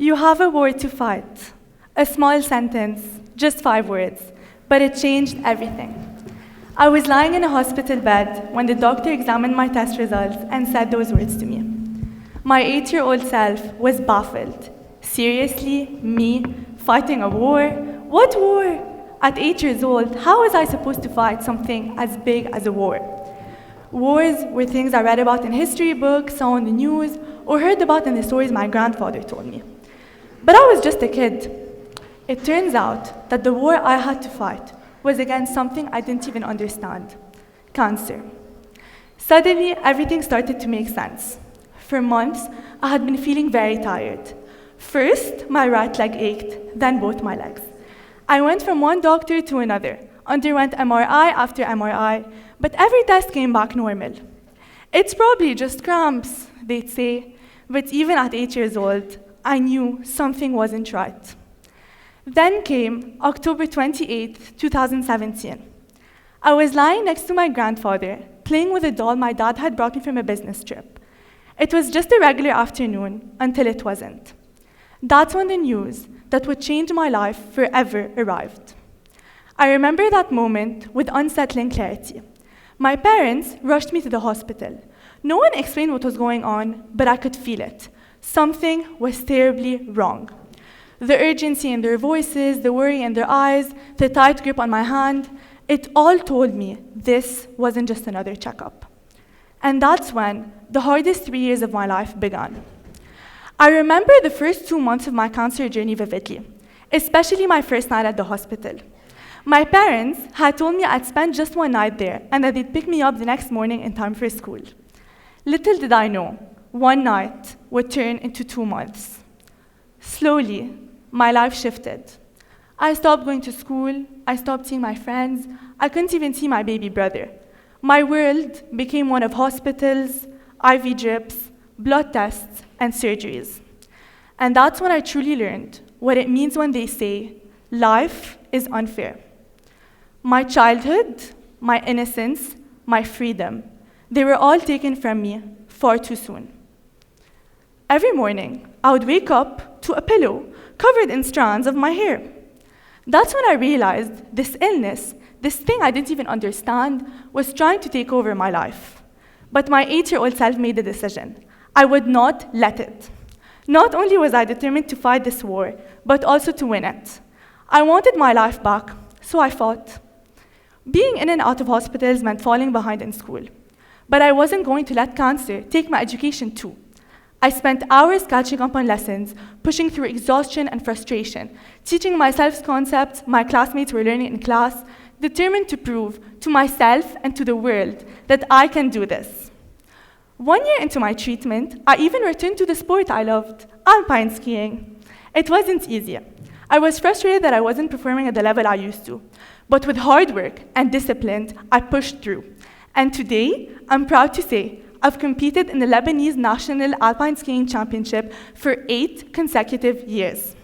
You have a war to fight. A small sentence, just 5 words, but it changed everything. I was lying in a hospital bed when the doctor examined my test results and said those words to me. My 8-year-old self was baffled. Seriously, me, fighting a war? What war? At 8 years old, how was I supposed to fight something as big as a war? Wars were things I read about in history books, saw on the news, or heard about in the stories my grandfather told me. But I was just a kid. It turns out that the war I had to fight was against something I didn't even understand: cancer. Suddenly, everything started to make sense. For months, I had been feeling very tired. First, my right leg ached, then both my legs. I went from one doctor to another, underwent MRI after MRI, but every test came back normal. It's probably just cramps, they'd say, but even at 8 years old, I knew something wasn't right. Then came October 28th, 2017. I was lying next to my grandfather, playing with a doll my dad had brought me from a business trip. It was just a regular afternoon until it wasn't. That's when the news that would change my life forever arrived. I remember that moment with unsettling clarity. My parents rushed me to the hospital. No one explained what was going on, but I could feel it. Something was terribly wrong. The urgency in their voices, the worry in their eyes, the tight grip on my hand, it all told me this wasn't just another checkup. And that's when the hardest 3 years of my life began. I remember the first 2 months of my cancer journey vividly, especially my first night at the hospital. My parents had told me I'd spend just one night there and that they'd pick me up the next morning in time for school. Little did I know, one night would turn into 2 months. Slowly, my life shifted. I stopped going to school, I stopped seeing my friends, I couldn't even see my baby brother. My world became one of hospitals, IV drips, blood tests, and surgeries. And that's when I truly learned what it means when they say, life is unfair. My childhood, my innocence, my freedom, they were all taken from me far too soon. Every morning, I would wake up to a pillow covered in strands of my hair. That's when I realized this illness, this thing I didn't even understand, was trying to take over my life. But my 8-year-old self made a decision. I would not let it. Not only was I determined to fight this war, but also to win it. I wanted my life back, so I fought. Being in and out of hospitals meant falling behind in school. But I wasn't going to let cancer take my education too. I spent hours catching up on lessons, pushing through exhaustion and frustration, teaching myself concepts my classmates were learning in class, determined to prove to myself and to the world that I can do this. 1 year into my treatment, I even returned to the sport I loved, alpine skiing. It wasn't easy. I was frustrated that I wasn't performing at the level I used to. But with hard work and discipline, I pushed through. And today, I'm proud to say, I've competed in the Lebanese National Alpine Skiing Championship for 8 consecutive years.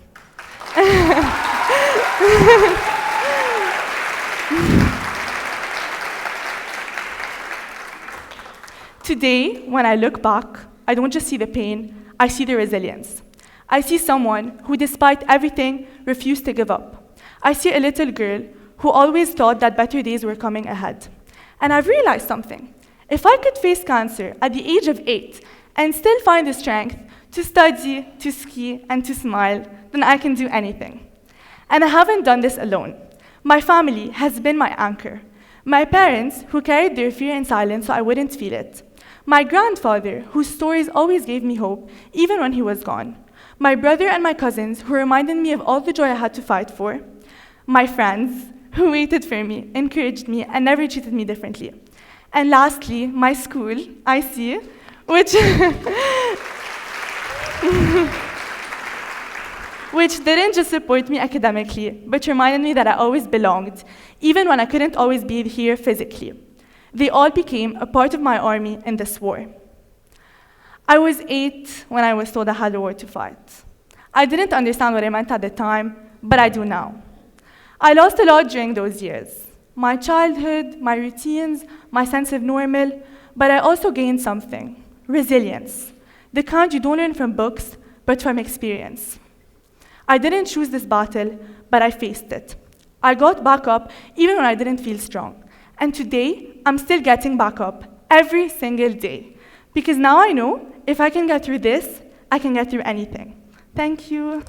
Today, when I look back, I don't just see the pain, I see the resilience. I see someone who, despite everything, refused to give up. I see a little girl who always thought that better days were coming ahead. And I've realized something. If I could face cancer at the age of 8 and still find the strength to study, to ski, and to smile, then I can do anything. And I haven't done this alone. My family has been my anchor. My parents, who carried their fear in silence so I wouldn't feel it. My grandfather, whose stories always gave me hope, even when he was gone. My brother and my cousins, who reminded me of all the joy I had to fight for. My friends, who waited for me, encouraged me, and never treated me differently. And lastly, my school, IC, which didn't just support me academically, but reminded me that I always belonged, even when I couldn't always be here physically. They all became a part of my army in this war. I was 8 when I was told I had a war to fight. I didn't understand what it meant at the time, but I do now. I lost a lot during those years. My childhood, my routines, my sense of normal, but I also gained something: resilience. The kind you don't learn from books, but from experience. I didn't choose this battle, but I faced it. I got back up even when I didn't feel strong. And today, I'm still getting back up every single day. Because now I know if I can get through this, I can get through anything. Thank you.